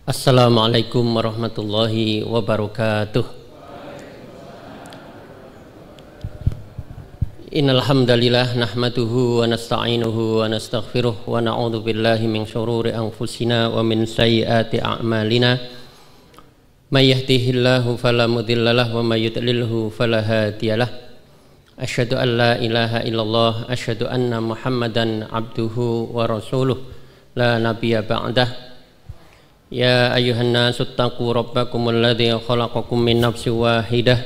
Assalamualaikum warahmatullahi wabarakatuh. Innal hamdalillah nahmaduhu wa nasta'inuhu wa nastaghfiruh wa na'udzu billahi min syururi anfusina wa min sayyiati a'malina. May yahdihillahu fala mudhillalah wa may yudlilhu fala hadiyalah. Asyhadu an la ilaha illallah, asyhadu anna Muhammadan abduhu wa rasuluh la nabiyya ba'dah. Ya ayyuhan nasu taqu rabbakumul ladzi khalaqakum min nafsin wahidah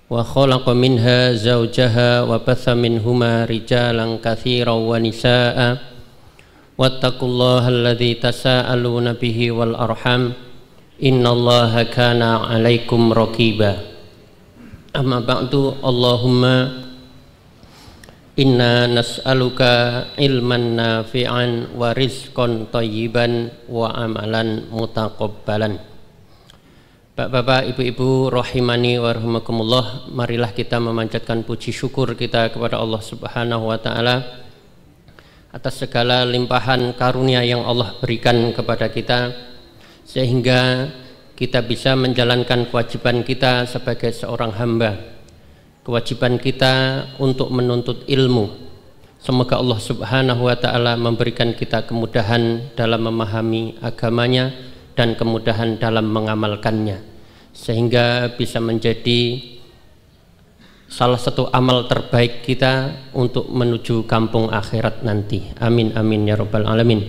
wa khalaqa minha zawjaha wa batha minhuma rijalan katsiran wa nisaa'a wattaqullaha alladzi tasaaluna bihi wal arham innallaha kana 'alaikum raqiba. Amma ba'du, Allahumma inna nas'aluka ilman nafi'an wa rizqan thayyiban wa amalan mutaqabbalan. Bapak-bapak, ibu-ibu rahimani wa rahimakumullah, marilah kita memanjatkan puji syukur kita kepada Allah Subhanahu wa taala atas segala limpahan karunia yang Allah berikan kepada kita sehingga kita bisa menjalankan kewajiban kita sebagai seorang hamba, kewajiban kita untuk menuntut ilmu. Semoga Allah Subhanahu wa ta'ala memberikan kita kemudahan dalam memahami agamanya dan kemudahan dalam mengamalkannya, sehingga bisa menjadi salah satu amal terbaik kita untuk menuju kampung akhirat nanti. Amin amin ya rabbal alamin.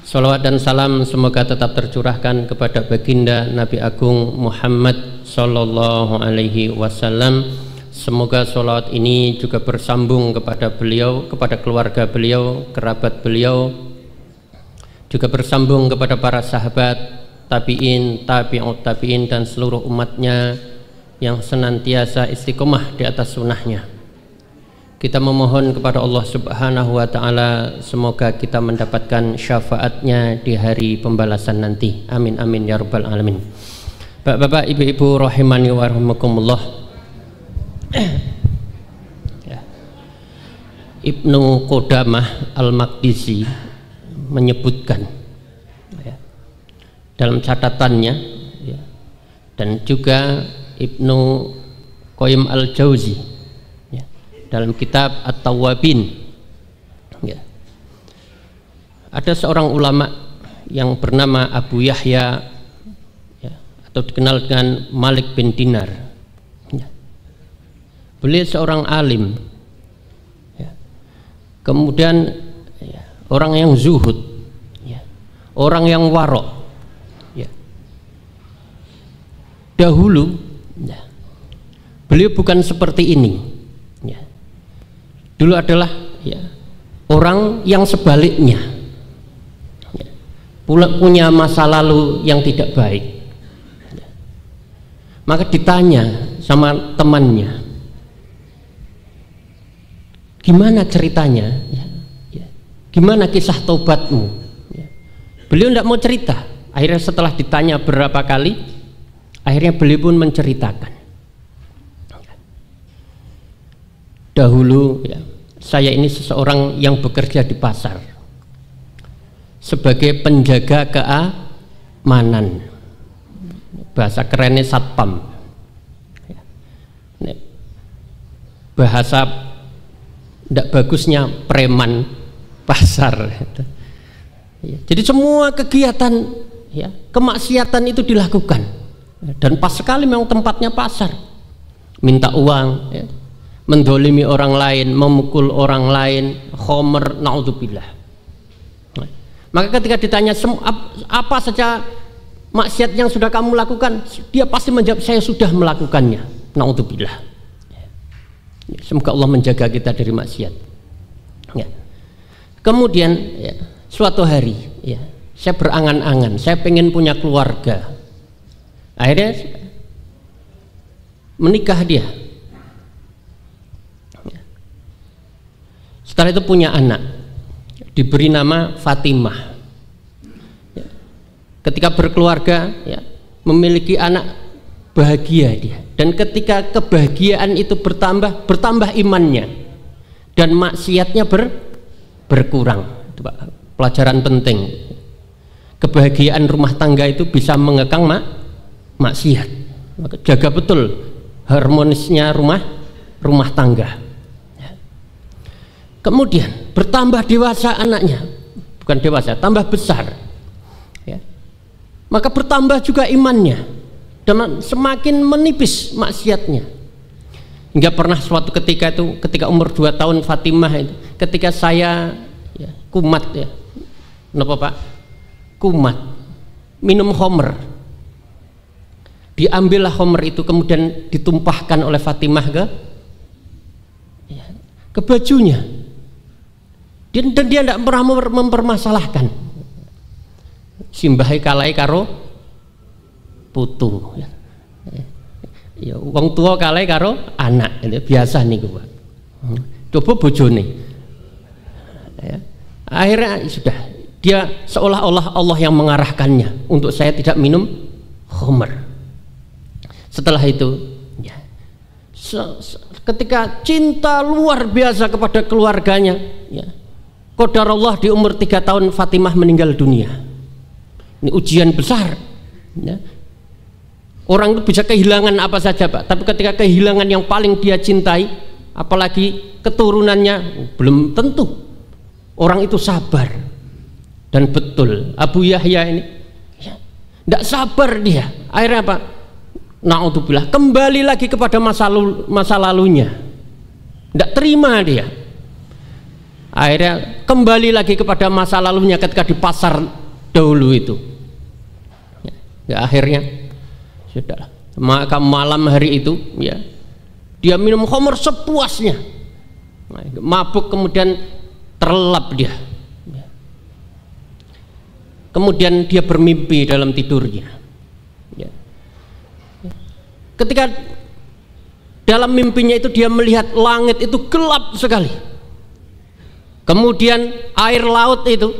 Salawat dan salam semoga tetap tercurahkan kepada baginda Nabi Agung Muhammad sallallahu alaihi wasallam. Semoga sholawat ini juga bersambung kepada beliau, kepada keluarga beliau, kerabat beliau, juga bersambung kepada para sahabat, tabi'in, tabi'ut tabi'in, dan seluruh umatnya yang senantiasa istiqomah di atas sunnahnya. Kita memohon kepada Allah Subhanahu wa ta'ala semoga kita mendapatkan syafaatnya di hari pembalasan nanti. Amin amin ya rabbal alamin. Bapak-bapak, ibu-ibu rahimani wa rahimakumullah, Ibnu Qudamah Al-Maqdisi menyebutkan dalam catatannya, dan juga Ibnu Qayyim Al-Jauzi dalam kitab At-Tawwabin, ada seorang ulama yang bernama Abu Yahya, atau dikenal dengan Malik bin Dinar. Beliau seorang alim, kemudian orang yang zuhud, orang yang warok. Dahulu beliau bukan seperti ini. Dulu adalah orang yang sebaliknya, punya masa lalu yang tidak baik. Maka ditanya sama temannya, gimana ceritanya? Gimana kisah tobatmu? Beliau tidak mau cerita. Akhirnya setelah ditanya berapa kali, akhirnya beliau pun menceritakan. Dahulu saya ini seseorang yang bekerja di pasar sebagai penjaga keamanan, bahasa kerennya satpam, bahasa tidak bagusnya preman pasar. Jadi semua kegiatan kemaksiatan itu dilakukan, dan pas sekali memang tempatnya pasar. Minta uang, mendolimi orang lain, memukul orang lain, khomer, naudzubillah. Maka ketika ditanya apa saja maksiat yang sudah kamu lakukan, dia pasti menjawab, saya sudah melakukannya, naudzubillah. Semoga Allah menjaga kita dari maksiat. Kemudian suatu hari saya berangan-angan, saya pengen punya keluarga. Akhirnya menikah dia. Setelah itu punya anak, diberi nama Fatimah. Ketika berkeluarga, memiliki anak, bahagia dia. Dan ketika kebahagiaan itu bertambah imannya, dan maksiatnya berkurang. Itu Pak, pelajaran penting. kebahagiaan rumah tangga itu bisa mengekang maksiat. Maka jaga betul harmonisnya rumah tangga. Kemudian bertambah dewasa anaknya, bukan dewasa, tambah besar, ya. Maka bertambah juga imannya dan semakin menipis maksiatnya. Hingga pernah suatu ketika itu, ketika umur 2 tahun Fatimah itu, ketika saya ya, kumat ya, kenapa Pak? Kumat, minum khamr, diambillah khamr itu kemudian ditumpahkan oleh Fatimah ke bajunya, dan dia tidak pernah mempermasalahkan. Simbahai kalai karo putu, ya, wong tua kalai karo anak, itu biasa nih Pak. Coba bojone, ya. Akhirnya sudah. Dia seolah-olah Allah yang mengarahkannya untuk saya tidak minum khamr. Setelah itu, ya, ketika cinta luar biasa kepada keluarganya, ya, qadarullah di umur 3 tahun Fatimah meninggal dunia. Ini ujian besar. Ya. Orang itu bisa kehilangan apa saja Pak, tapi ketika kehilangan yang paling dia cintai, apalagi keturunannya, belum tentu orang itu sabar. Dan betul Abu Yahya ini ya, tidak sabar dia. Akhirnya apa? Na'udzubillah, kembali lagi kepada masa lalunya. Tidak terima dia. Akhirnya kembali lagi kepada masa lalunya ketika di pasar dahulu itu. Ya, akhirnya sudah. Maka malam hari itu ya, dia minum khamr sepuasnya. Mabuk kemudian terlelap dia. Kemudian dia bermimpi dalam tidurnya, ya. Ketika dalam mimpinya itu dia melihat langit itu gelap sekali, kemudian air laut itu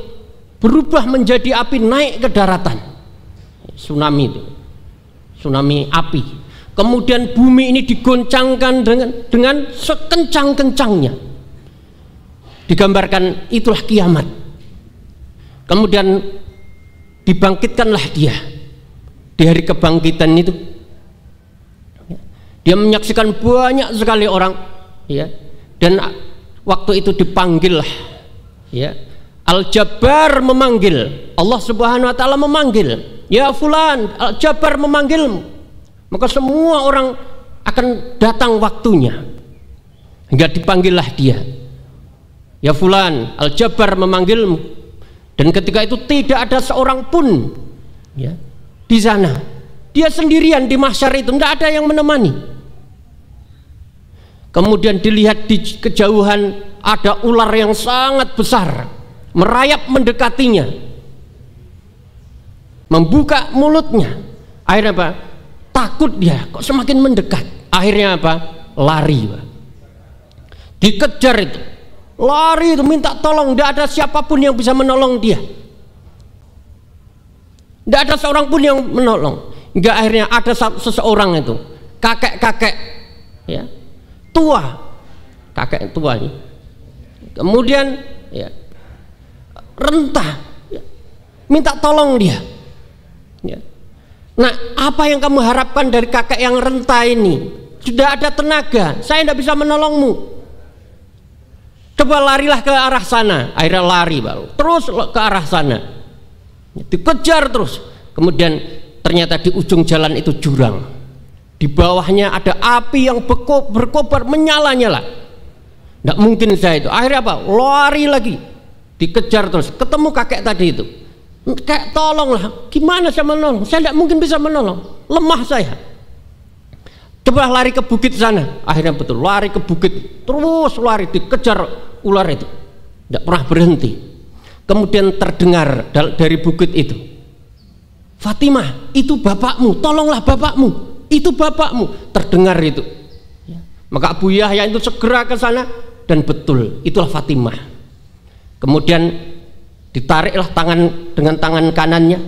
berubah menjadi api naik ke daratan, tsunami itu, tsunami api. Kemudian bumi ini digoncangkan dengan sekencang-kencangnya, digambarkan itulah kiamat. Kemudian dibangkitkanlah dia di hari kebangkitan itu. Dia menyaksikan banyak sekali orang, ya, dan waktu itu dipanggillah, ya, Al-Jabbar memanggil, Allah Subhanahu Wa Taala memanggil, ya fulan, Al-Jabbar memanggilmu. Maka semua orang akan datang waktunya, hingga dipanggillah dia, ya fulan, Al-Jabbar memanggilmu. Dan ketika itu tidak ada seorang pun, ya, di sana. Dia sendirian di mahsyar itu, tidak ada yang menemani. Kemudian dilihat di kejauhan ada ular yang sangat besar merayap mendekatinya, membuka mulutnya. Akhirnya apa? Takut dia, kok semakin mendekat. Akhirnya apa? Lari, Pak. Dikejar itu, lari itu, minta tolong. Tidak ada siapapun yang bisa menolong dia, tidak ada seorang pun yang menolong. Hingga akhirnya ada seseorang itu, kakek-kakek, ya, tua, kakek tua ini, kemudian ya, rentah, ya, minta tolong dia, ya. Nah, apa yang kamu harapkan dari kakek yang rentah ini? Sudah ada tenaga, saya tidak bisa menolongmu. Coba larilah ke arah sana. Akhirnya lari baru terus ke arah sana, dikejar terus. Kemudian ternyata di ujung jalan itu jurang, di bawahnya ada api yang berkobar menyala-nyala. Tidak mungkin saya itu. Akhirnya apa? Lari lagi, dikejar terus. Ketemu kakek tadi itu, kayak tolonglah. Gimana saya menolong? Saya tidak mungkin bisa menolong, lemah saya. Coba lari ke bukit sana. Akhirnya betul lari ke bukit, terus lari, dikejar ular itu, tidak pernah berhenti. Kemudian terdengar dari bukit itu, Fatimah, itu bapakmu, tolonglah bapakmu, itu bapakmu. Terdengar itu, maka Abu Yahya itu segera ke sana, dan betul itulah Fatimah. Kemudian ditariklah tangan dengan tangan kanannya,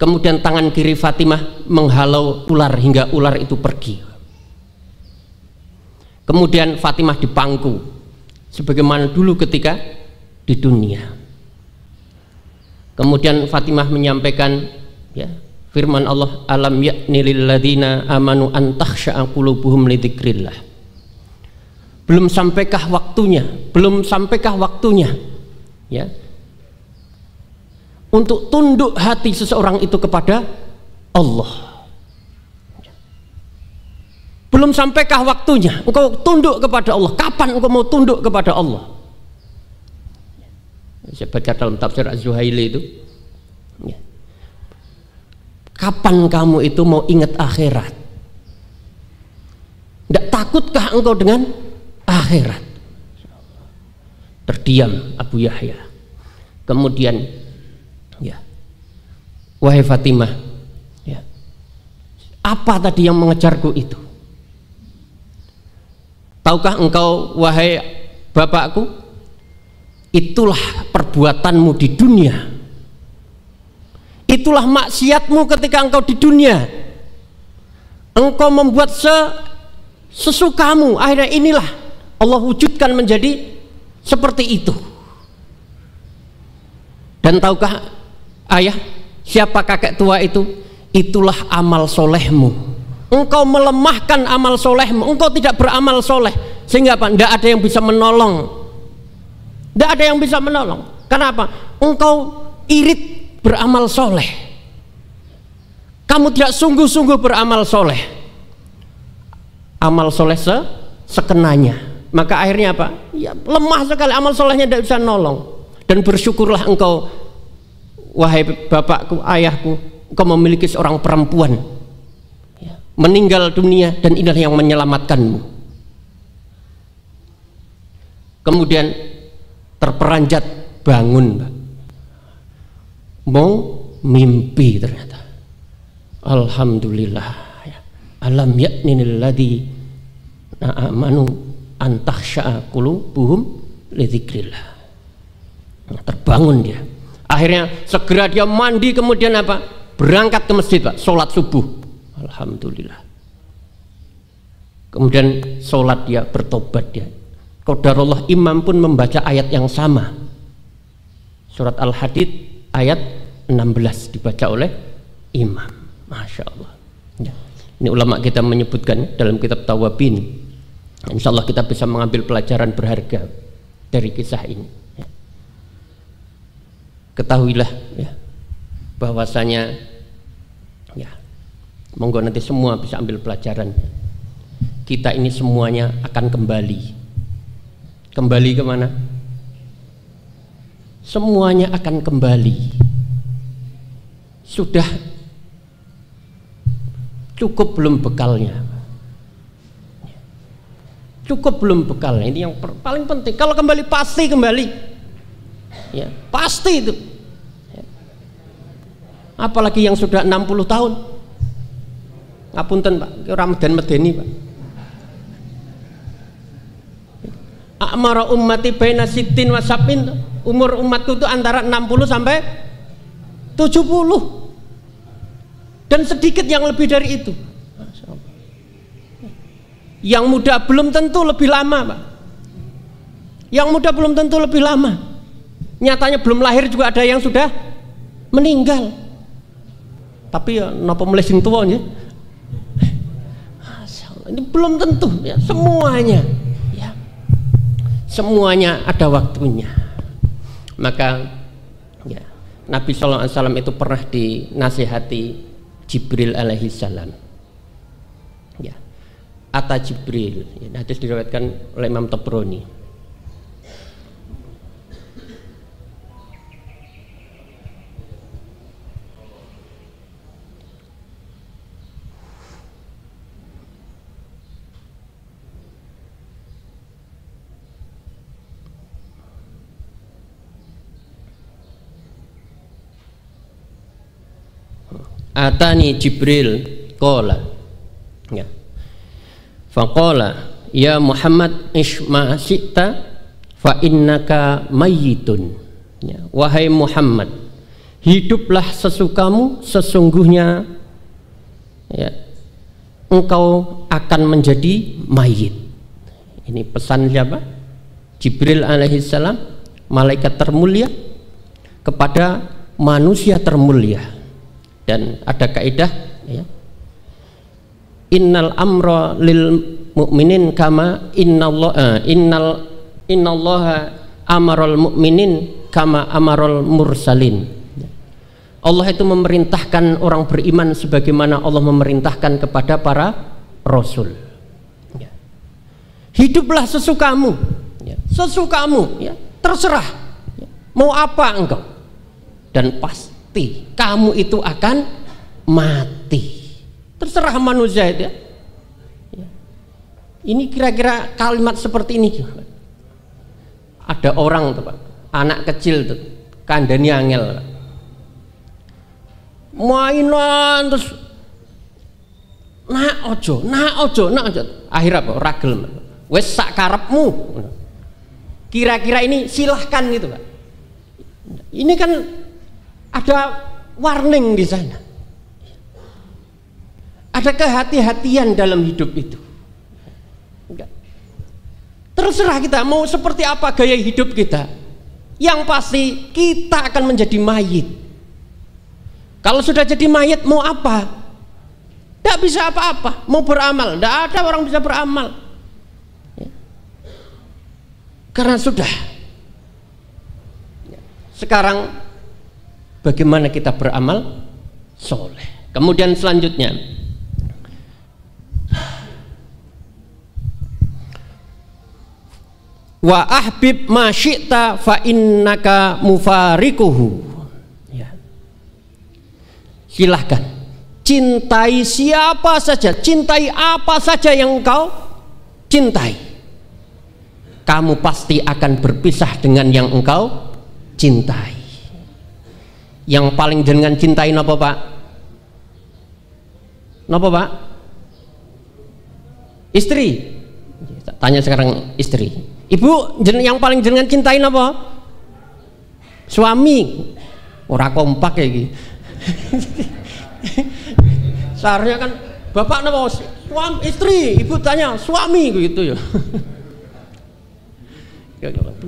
kemudian tangan kiri Fatimah menghalau ular hingga ular itu pergi. Kemudian Fatimah dipangku sebagaimana dulu ketika di dunia. Kemudian Fatimah menyampaikan ya, firman Allah, alam ya'ni lil ladzina amanu an takhsha'a qulubuhum li dzikrillah. Belum sampaikah waktunya ya, untuk tunduk hati seseorang itu kepada Allah. Belum sampaikah waktunya engkau tunduk kepada Allah? Kapan engkau mau tunduk kepada Allah? Saya baca dalam tafsir Az-Zuhaili itu ya. Kapan kamu itu mau ingat akhirat? Tidak takutkah engkau dengan akhirat? Terdiam Abu Yahya. Kemudian ya, wahai Fatimah ya, apa tadi yang mengejarku itu? Tahukah engkau wahai bapakku, itulah perbuatanmu di dunia, itulah maksiatmu ketika engkau di dunia. Engkau membuat sesukamu, akhirnya inilah Allah wujudkan menjadi seperti itu. Dan tahukah ayah siapa kakek tua itu? Itulah amal solehmu. Engkau melemahkan amal solehmu, engkau tidak beramal soleh, sehingga apa? Tidak ada yang bisa menolong. Tidak ada yang bisa menolong. Kenapa? Engkau irit beramal soleh. Kamu tidak sungguh-sungguh beramal soleh. Amal soleh sekenanya. Maka akhirnya apa? Ya, lemah sekali amal solehnya, tidak bisa nolong. Dan bersyukurlah engkau, wahai bapakku, ayahku, engkau memiliki seorang perempuan ya, meninggal dunia, dan inilah yang menyelamatkanmu. Kemudian terperanjat bangun, Pak. Mau mimpi ternyata. Alhamdulillah ya. Alam ya'ninil ladzi amanu an takhsha'a qulubuhum li dzikrillah. Terbangun dia. Akhirnya segera dia mandi, kemudian apa? Berangkat ke masjid, Pak, sholat subuh. Alhamdulillah. Kemudian sholat dia, bertobat dia. Qadarullah, imam pun membaca ayat yang sama. Surat Al-Hadid ayat 16 dibaca oleh imam. Masya Allah ya. Ini ulama kita menyebutkan dalam kitab Tawabin. Insya Allah kita bisa mengambil pelajaran berharga dari kisah ini ya. Ketahuilah ya, bahwasanya ya, monggo nanti semua bisa ambil pelajaran. Kita ini semuanya akan kembali kemana? Semuanya akan kembali. Sudah cukup belum bekalnya? Cukup belum bekalnya? Ini yang paling penting. Kalau kembali pasti kembali ya, pasti itu ya. Apalagi yang sudah 60 tahun, ngapunten Pak, Ramadan medeni Pak. A'mara ummati baina sittin wa sab'in, umur umatku itu antara 60 sampai 70, dan sedikit yang lebih dari itu. Yang muda belum tentu lebih lama, Pak. Yang muda belum tentu lebih lama. Nyatanya belum lahir juga ada yang sudah meninggal. Tapi ya napa mulai sing tuwa ya. Ini belum tentu ya, semuanya. Ya. Semuanya ada waktunya. Maka ya, Nabi sallallahu alaihi wasallam itu pernah dinasihati Jibril alaihi salam. Ya. Ata Jibril, ya, hadis diriwayatkan oleh Imam Tabrani. Atani Jibril qala ya. Faqala ya Muhammad isma syi'ta fa innaka mayyitun ya. Wahai Muhammad, hiduplah sesukamu, sesungguhnya ya, engkau akan menjadi mayit. Ini pesan siapa? Jibril alaihissalam, malaikat termulia, kepada manusia termulia. Dan ada kaidah ya, innal amra lil mu'minin kama innallaha amaral mu'minin kama amaral mursalin. Allah itu memerintahkan orang beriman sebagaimana Allah memerintahkan kepada para rasul. Hiduplah sesukamu, sesukamu, ya, terserah, ya, mau apa engkau, dan pasti kamu itu akan mati. Terserah manusia itu. Ya. Ini kira-kira kalimat seperti ini. Ada orang tuh, Pak, anak kecil tuh, kandani angel, mainan terus nak ojo, akhir apa? Ragel, wes sak karepmu. Kira-kira ini silahkan gitu, Pak. Ini kan ada warning di sana. Ada kehati-hatian dalam hidup itu. Enggak. Terserah kita mau seperti apa gaya hidup kita. Yang pasti kita akan menjadi mayit. Kalau sudah jadi mayit mau apa? Tidak bisa apa-apa. Mau beramal, tidak ada orang bisa beramal. Ya. Karena sudah. Sekarang bagaimana kita beramal soleh? Kemudian selanjutnya, wa ahbib ma syi'ta fa innaka mufarikuhu. Ya. Silahkan cintai siapa saja, cintai apa saja yang engkau cintai. Kamu pasti akan berpisah dengan yang engkau cintai. Yang paling jenengan cintai napa, Pak? Napa, Pak? Istri. Tanya sekarang istri. Ibu, yang paling jenengan cintai napa? Suami. Ora kompak kayak gini. Seharusnya kan bapak napa? Suami, istri. Ibu tanya suami gitu ya.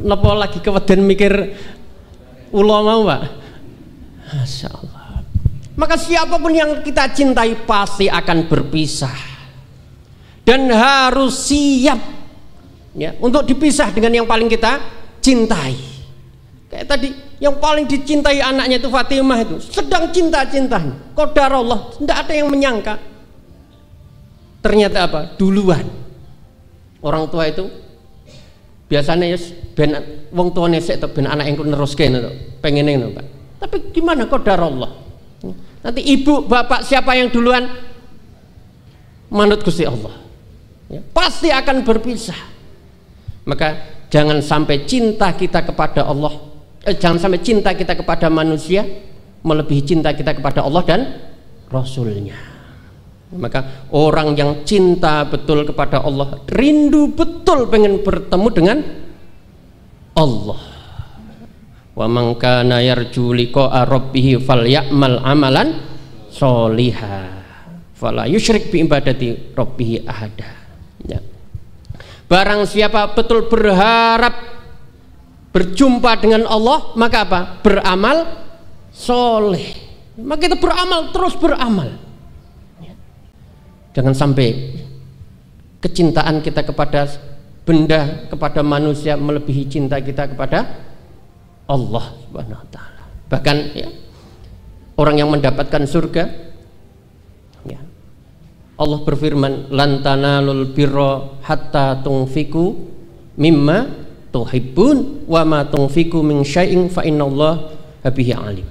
Napa lagi keweden mikir ulo mau, Pak? Masya Allah. Maka siapapun yang kita cintai pasti akan berpisah dan harus siap, ya, untuk dipisah dengan yang paling kita cintai. Kayak tadi yang paling dicintai anaknya itu Fatimah, itu sedang cinta-cintanya, qadar Allah, tidak ada yang menyangka. Ternyata apa? Duluan. Orang tua itu biasanya ya ben wong tuane sik ben anak engko neruske to, pengen ngono, Pak. Tapi gimana qadar Allah? Nanti ibu, bapak siapa yang duluan? Manut Gusti Allah. Ya, pasti akan berpisah. Maka jangan sampai cinta kita kepada Allah, jangan sampai cinta kita kepada manusia melebihi cinta kita kepada Allah dan Rasulnya. Maka orang yang cinta betul kepada Allah, rindu betul pengen bertemu dengan Allah. Wa man kana yarju liqa'a rabbih falyamal amalan sholiha fala yusyrik bi ibadati rabbih ahada. Ya. Barang siapa betul berharap berjumpa dengan Allah, maka apa? Beramal soleh. Maka kita beramal, terus beramal. Ya. Jangan sampai kecintaan kita kepada benda, kepada manusia melebihi cinta kita kepada Allah Subhanahu wa taala. Bahkan ya, orang yang mendapatkan surga, ya, Allah berfirman, lan tanalul birra hatta tunfiku mimma tuhibbun wa ma tunfiku min syai'in fa innallaha bihi alim.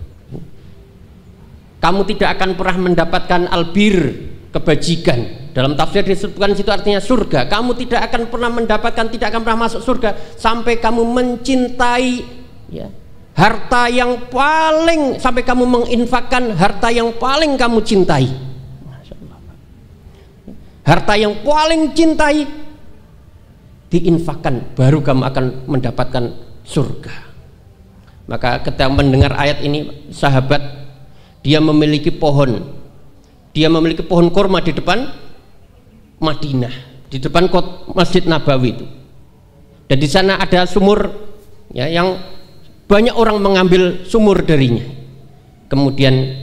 Kamu tidak akan pernah mendapatkan albir, kebajikan. Dalam tafsir disebutkan situ artinya surga. Kamu tidak akan pernah mendapatkan, tidak akan pernah masuk surga sampai kamu mencintai, ya, harta yang paling, sampai kamu menginfakkan harta yang paling kamu cintai. Harta yang paling cintai diinfakkan, baru kamu akan mendapatkan surga. Maka ketika mendengar ayat ini, sahabat, dia memiliki pohon kurma di depan Madinah, di depan Masjid Nabawi itu, dan di sana ada sumur, ya, yang banyak orang mengambil sumur darinya. kemudian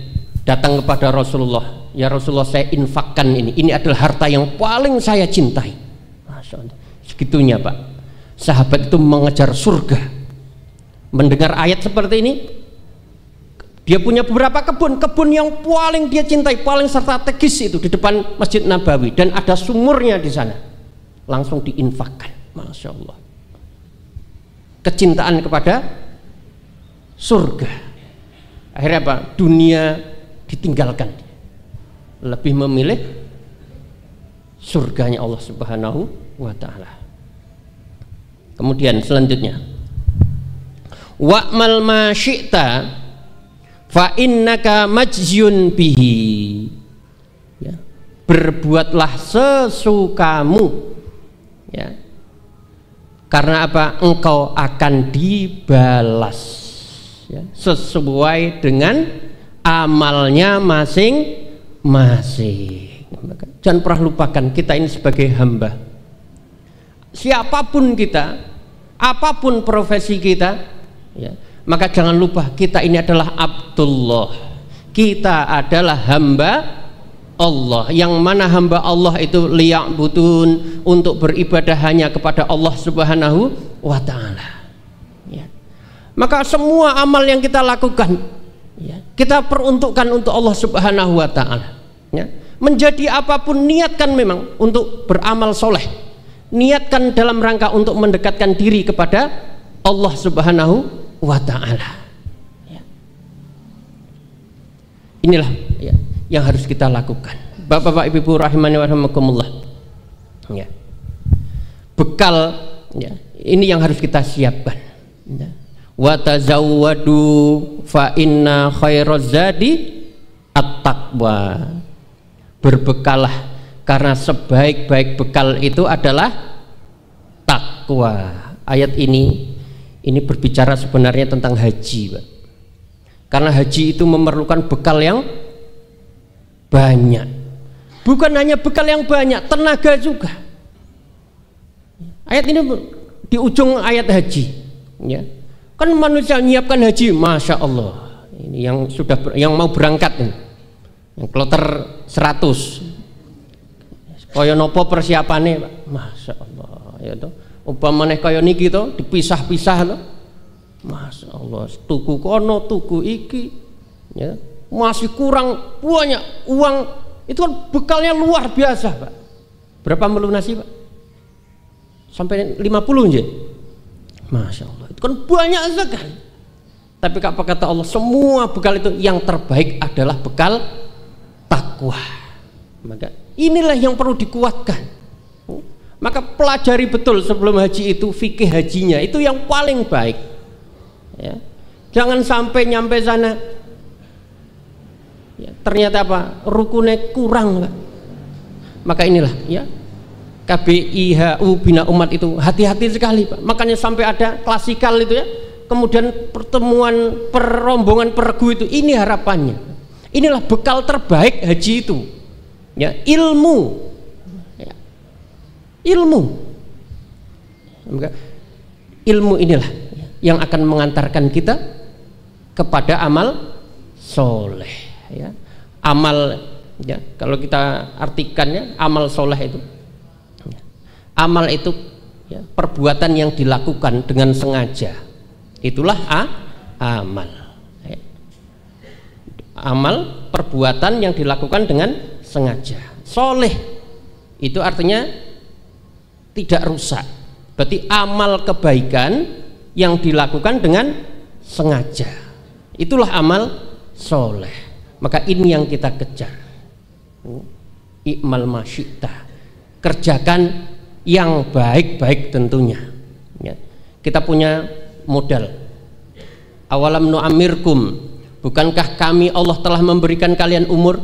datang kepada Rasulullah, ya Rasulullah, saya infakkan ini adalah harta yang paling saya cintai. Masya Allah. Segitunya Pak, sahabat itu mengejar surga. Mendengar ayat seperti ini, dia punya beberapa kebun yang paling dia cintai, paling strategis itu di depan Masjid Nabawi, dan ada sumurnya di sana, langsung diinfakkan. Masya Allah, kecintaan kepada surga. Akhirnya apa? Dunia ditinggalkan, lebih memilih surganya Allah Subhanahu wa ta'ala. Kemudian selanjutnya, wa'mal ma syi'ta fa innaka majziyun bihi, ya, berbuatlah sesukamu, ya, karena apa? Engkau akan dibalas, ya, sesuai dengan amalnya masing-masing. Jangan pernah lupakan, kita ini sebagai hamba, siapapun kita, apapun profesi kita, ya, maka jangan lupa kita ini adalah Abdullah, kita adalah hamba Allah, yang mana hamba Allah itu liya'budun, untuk beribadah hanya kepada Allah Subhanahu wa ta'ala, ya. Maka semua amal yang kita lakukan, ya, kita peruntukkan untuk Allah Subhanahu wa ta'ala, ya. Menjadi apapun, niatkan memang untuk beramal soleh, niatkan dalam rangka untuk mendekatkan diri kepada Allah Subhanahu wa ta'ala, ya. Inilah, ya, yang harus kita lakukan, Bapak-bapak Ibu rahimani wa rahimakumullah, ya. Bekal, ya, ini yang harus kita siapkan, ya. Wa tazawwadu fa inna khairaz zadi at-taqwa, berbekalah karena sebaik-baik bekal itu adalah takwa. Ayat ini berbicara sebenarnya tentang haji, Pak. Karena haji itu memerlukan bekal yang banyak, bukan hanya bekal yang banyak, tenaga juga. Ayat ini di ujung ayat haji, ya. Kan manusia menyiapkan haji, masya Allah, ini yang yang mau berangkat ini, yang kloter 100, kaya nopo persiapannya, Pak, masya Allah, ya toh. Umpamane kaya niki to, dipisah-pisah to, masya Allah, tuku kono, tuku iki, ya, masih kurang banyak uang, itu kan bekalnya luar biasa, Pak. Berapa melunasi, Pak? Sampai 50 aja, masya Allah, itu kan banyak sekali. Tapi apa kata Allah, semua bekal itu yang terbaik adalah bekal takwa. Maka inilah yang perlu dikuatkan. Maka pelajari betul sebelum haji itu fikih hajinya, itu yang paling baik, ya. Jangan sampai nyampe sana, ya, ternyata apa? Rukunnya kurang, Pak. Maka inilah, ya, KBIHU Bina Umat itu hati-hati sekali, Pak. Makanya sampai ada klasikal itu, ya. Kemudian pertemuan perombongan peregu itu, ini harapannya. Inilah bekal terbaik haji itu, ya, ilmu, ya. Ilmu, maka ilmu inilah yang akan mengantarkan kita kepada amal soleh, ya. Amal, ya, kalau kita artikannya amal soleh itu, ya, amal itu, ya, perbuatan yang dilakukan dengan sengaja, itulah amal, ya. Amal perbuatan yang dilakukan dengan sengaja. Soleh itu artinya tidak rusak, berarti amal kebaikan yang dilakukan dengan sengaja, itulah amal soleh. Maka ini yang kita kejar, i'mal masyita, kerjakan yang baik-baik tentunya, ya. Kita punya modal, awalam nu'amirkum, bukankah kami Allah telah memberikan kalian umur,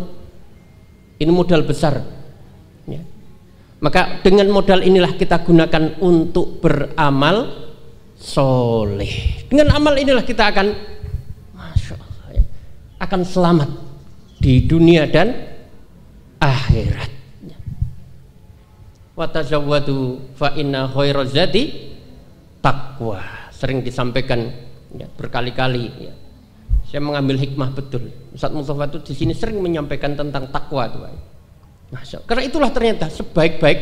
ini modal besar, ya. Maka dengan modal inilah kita gunakan untuk beramal soleh. Dengan amal inilah kita akan, masya Allah, ya, akan selamat di dunia dan akhirat. Wa tazawwadu fa inna khairaz zadi taqwa. Sering disampaikan, ya, berkali-kali, ya. Saya mengambil hikmah betul. Ustaz Mustafa itu di sini sering menyampaikan tentang takwa tuh. Karena itulah ternyata sebaik-baik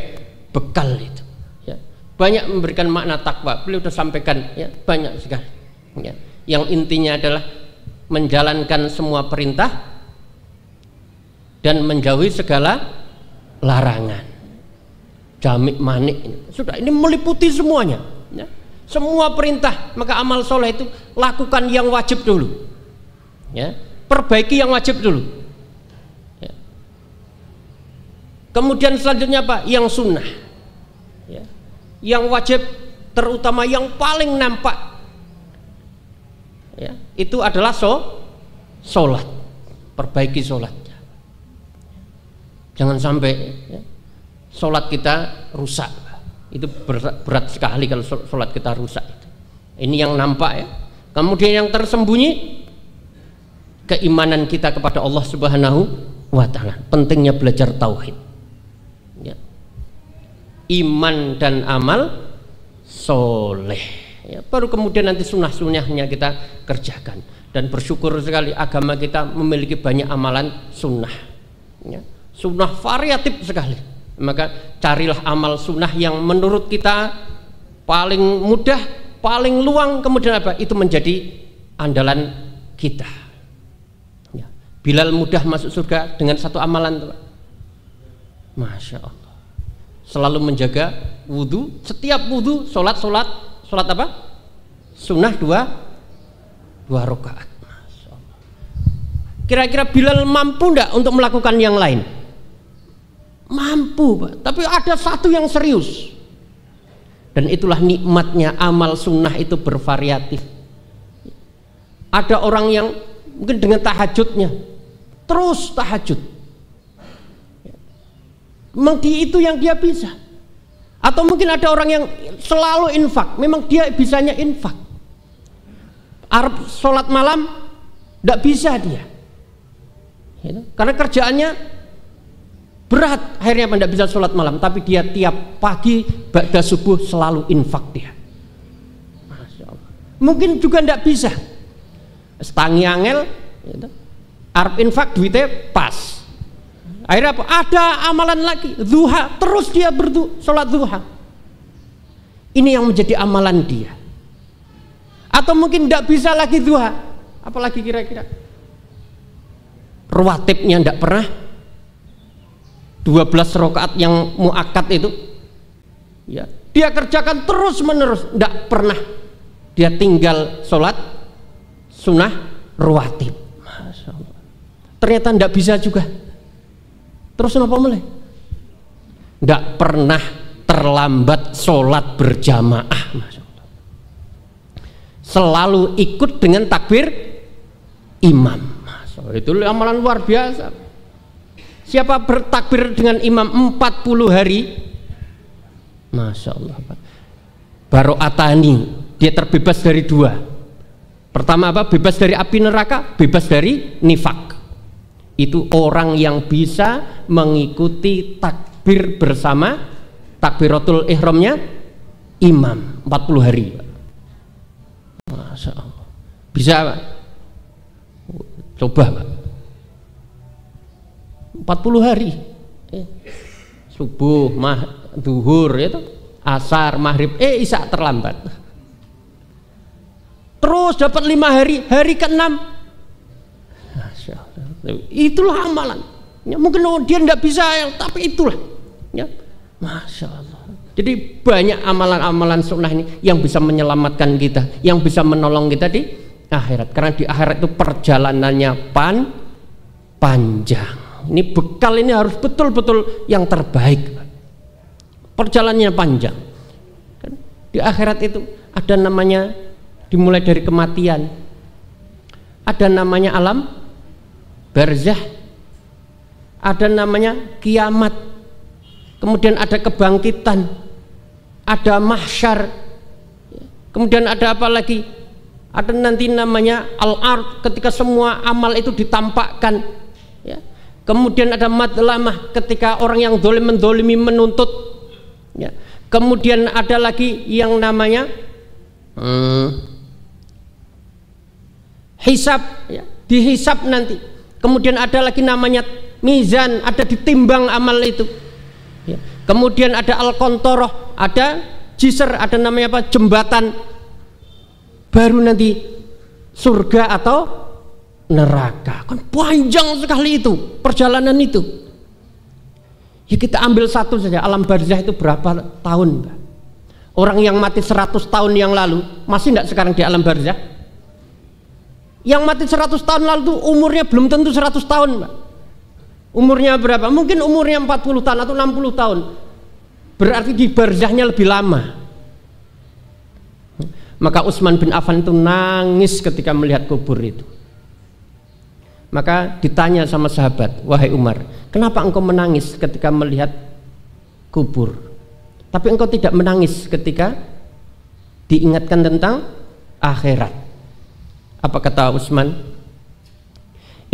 bekal itu. Ya. Banyak memberikan makna takwa. Beliau sudah sampaikan ya, banyak sekali. Ya. Yang intinya adalah menjalankan semua perintah dan menjauhi segala larangan. Jamik manik. Sudah ini meliputi semuanya. Ya. Semua perintah, maka amal soleh itu lakukan yang wajib dulu. Ya, perbaiki yang wajib dulu. Ya. Kemudian selanjutnya apa? Yang sunnah. Ya. Yang wajib, terutama yang paling nampak, ya, itu adalah sholat. Perbaiki sholatnya. Jangan sampai ya, sholat kita rusak. Itu berat sekali kalau sholat kita rusak. Ini yang nampak ya. Kemudian yang tersembunyi, keimanan kita kepada Allah Subhanahu wa Ta'ala. Pentingnya belajar tauhid. Ya. Iman dan amal soleh. Ya, baru kemudian nanti sunnah-sunnahnya kita kerjakan. Dan bersyukur sekali agama kita memiliki banyak amalan sunnah. Ya. Sunnah variatif sekali. Maka carilah amal sunnah yang menurut kita paling mudah, paling luang, kemudian apa? Itu menjadi andalan kita. Bilal mudah masuk surga dengan satu amalan, Masya Allah. Selalu menjaga wudhu, setiap wudhu, sholat apa? Sunnah dua rakaat. Kira-kira Bilal mampu enggak untuk melakukan yang lain? Mampu, Pak. Tapi ada satu yang serius. Dan itulah nikmatnya amal sunnah itu bervariatif. Ada orang yang mungkin dengan tahajudnya terus tahajud, memang itu yang dia bisa. Atau mungkin ada orang yang selalu infak, memang dia bisanya infak. Arab sholat malam tidak bisa dia, karena kerjaannya berat, akhirnya tidak bisa sholat malam. Tapi dia tiap pagi ba'da subuh selalu infak dia. Masya Allah. Mungkin juga tidak bisa, setangi angel, Arab infak duitnya pas. Akhirnya apa? Ada amalan lagi, duha, terus dia sholat duha. Ini yang menjadi amalan dia. Atau mungkin tidak bisa lagi duha, apalagi kira-kira rawatibnya tidak pernah, 12 rakaat yang muakkad itu ya, dia kerjakan terus menerus, tidak pernah dia tinggal sholat sunnah rawatib. Masya Allah. Ternyata tidak bisa juga. Terus kenapa mulai? Tidak pernah terlambat sholat berjamaah. Masya Allah. Selalu ikut dengan takbir imam. Masya Allah. Itu amalan luar biasa. Siapa bertakbir dengan imam 40 hari, Masya Allah, baro'atani, dia terbebas dari dua. Pertama apa? Bebas dari api neraka, bebas dari nifak. Itu orang yang bisa mengikuti takbir bersama, takbiratul ihramnya imam 40 hari. Masya Allah. Bisa Pak? Coba Pak. 40 hari. Subuh, zuhur, itu asar, maghrib, isya terlambat. Terus dapat 5 hari, hari ke-6. Itulah amalan. Ya, mungkin dia tidak bisa, tapi itulah. Ya, Masya Allah. Jadi banyak amalan-amalan sunnah ini yang bisa menyelamatkan kita, yang bisa menolong kita di akhirat. Karena di akhirat itu perjalanannya panjang. Ini bekal ini harus betul-betul yang terbaik. Perjalanannya panjang. Di akhirat itu ada namanya, dimulai dari kematian, ada namanya alam barzah, ada namanya kiamat, kemudian ada kebangkitan, ada mahsyar, kemudian ada apa lagi? Ada nanti namanya al-ard, ketika semua amal itu ditampakkan, ya. Kemudian ada madlamah, ketika orang yang dolim mendolimi menuntut, ya. Kemudian ada lagi yang namanya hisab, ya, dihisab nanti. Kemudian ada lagi namanya mizan, ada ditimbang amal itu. Ya. Kemudian ada al-qantoroh, ada jisr, ada namanya apa, jembatan. Baru nanti surga atau neraka. Kan panjang sekali itu perjalanan itu. Ya kita ambil satu saja, alam barzah itu berapa tahun, Mbak? Orang yang mati 100 tahun yang lalu masih enggak sekarang di alam barzah? Yang mati 100 tahun lalu tuh umurnya belum tentu 100 tahun, Mbak. Umurnya berapa? Mungkin umurnya 40 tahun atau 60 tahun. Berarti di barzahnya lebih lama. Maka Utsman bin Affan itu nangis ketika melihat kubur itu. Maka ditanya sama sahabat, wahai Umar, kenapa engkau menangis ketika melihat kubur, tapi engkau tidak menangis ketika diingatkan tentang akhirat? Apa kata Utsman?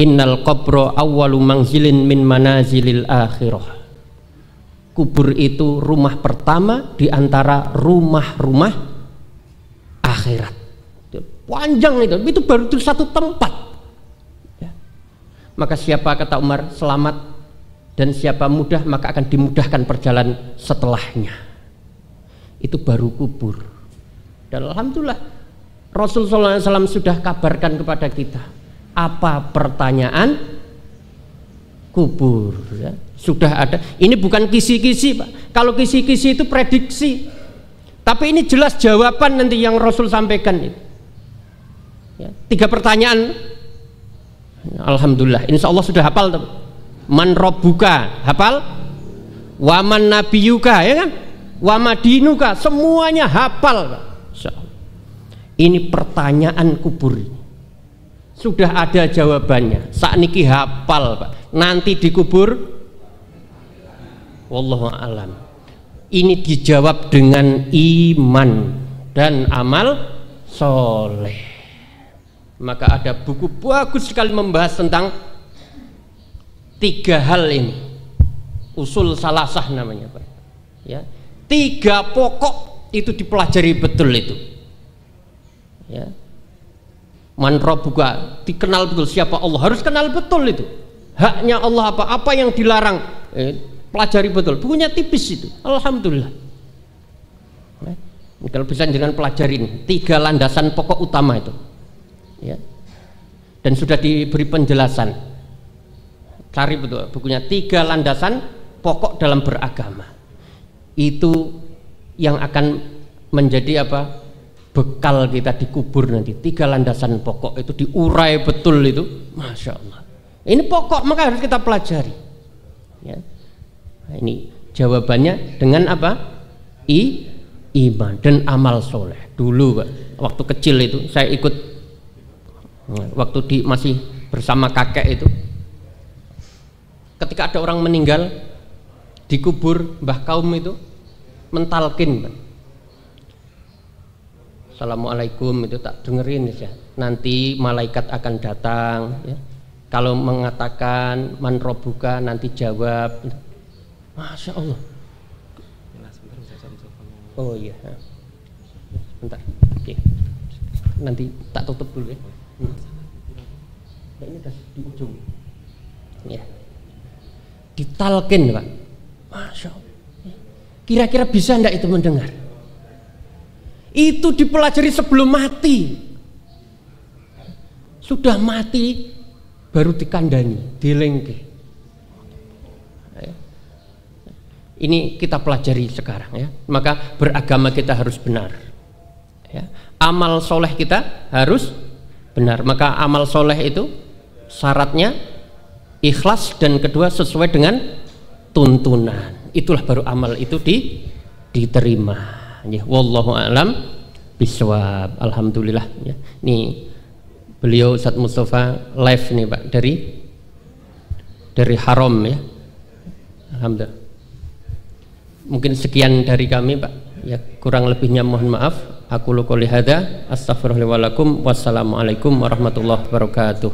Innal qabra awwalu manzilin min manazilil akhirah. Kubur itu rumah pertama di antara rumah-rumah akhirat. Panjang itu baru itu satu tempat. Ya. Maka siapa, kata Umar, selamat dan siapa mudah maka akan dimudahkan perjalanan setelahnya. Itu baru kubur. Dan alhamdulillah Rasulullah SAW sudah kabarkan kepada kita apa pertanyaan kubur. Ya. Sudah ada. Ini bukan kisi-kisi, Pak. Kalau kisi-kisi itu prediksi. Tapi ini jelas jawaban nanti yang Rasul sampaikan itu. Ya, 3 pertanyaan. Alhamdulillah, insya Allah sudah hafal. Man robbuka, hafal. Waman nabiyuka, ya kan? Wamadinuka, semuanya hafal. Ini pertanyaan kubur. Sudah ada jawabannya. Sakniki hafal, Pak. Nanti dikubur, wallahu a'lam. Ini dijawab dengan iman dan amal soleh. Maka ada buku bagus sekali membahas tentang 3 hal ini. Usul salasah namanya, Pak. Ya, 3 pokok itu dipelajari betul itu. Ya. Man rabbuka, dikenal betul siapa Allah, harus kenal betul itu. Haknya Allah apa yang dilarang. Pelajari betul, bukunya tipis itu, alhamdulillah. Kalau bisa jangan pelajarin 3 landasan pokok utama itu, ya. Dan sudah diberi penjelasan. Cari betul bukunya 3 landasan pokok dalam beragama. Itu yang akan menjadi apa? Bekal kita dikubur nanti. 3 landasan pokok itu diurai betul itu, masya Allah. Ini pokok, maka harus kita pelajari. Ya. Nah, ini jawabannya dengan apa? Iman dan amal soleh. Dulu, Pak, waktu kecil itu saya ikut, waktu masih bersama kakek itu, ketika ada orang meninggal dikubur, mbah kaum itu mentalkin, Pak. Assalamualaikum, itu tak dengerin ya. Nanti malaikat akan datang, ya. Kalau mengatakan man rabbuka, nanti jawab. Masya Allah. Oh iya. Bentar. Oke. Nanti tak tutup dulu ya. Nah, ini udah di ujung. Ya. Ditalkin, Pak. Masya Allah. Kira-kira bisa enggak itu mendengar? Itu dipelajari sebelum mati. Sudah mati baru dikandani, dilengke. Ini kita pelajari sekarang, ya. Maka beragama kita harus benar, ya. Amal soleh kita harus benar. Maka amal soleh itu syaratnya ikhlas, dan kedua sesuai dengan tuntunan. Itulah baru amal itu diterima, ya. Wallahu a'lam bishawab. Alhamdulillah, ya. Nih beliau Ustadz Mustafa live nih, Pak, dari Haram, ya. Alhamdulillah. Mungkin sekian dari kami, Pak, ya, kurang lebihnya mohon maaf. Aku qouli hadza, astaghfirullahaladzim, wassalamualaikum warahmatullahi wabarakatuh.